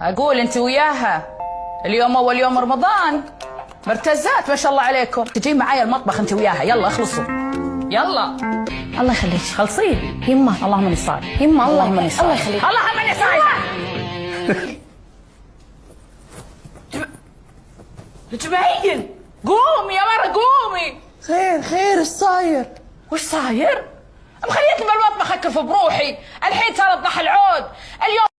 اقول انت وياها اليوم اول يوم رمضان مرتزات ما شاء الله عليكم. تجي معايا المطبخ انت وياها، يلا اخلصوا يلا. الله يخليك. خلصين يما اللهم اني صايم. يما اللهم اني صايم. الله يخليك. اللهم اني صايم. جمعين قومي يا مرة قومي. خير ايش صاير؟ وش صاير؟ مخليتني بالمطبخ اكف بروحي، الحين صار ضح العود اليوم.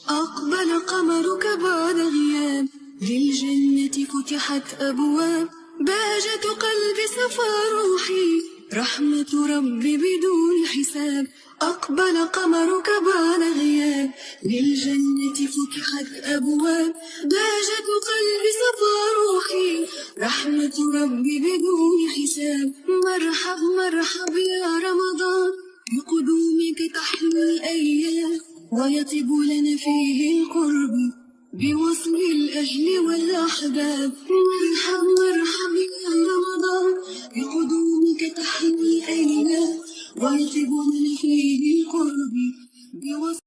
أقبل قمرك بعد غياب، للجنة فتحت أبواب، بهجة قلبي صفى روحي، رحمة ربي بدون حساب. أقبل قمرك بعد غياب، للجنة فتحت أبواب، بهجة قلبي صفى روحي، رحمة ربي بدون حساب. مرحب مرحب يا رمضان، بقدومك تحلو الأيام، ويطيب لنا فيه القرب بوصل الأهل والأحباب. مرحب مرحب يا رمضان، بقدومك تحلو الأيام، ويطيب لنا فيه القرب بوصل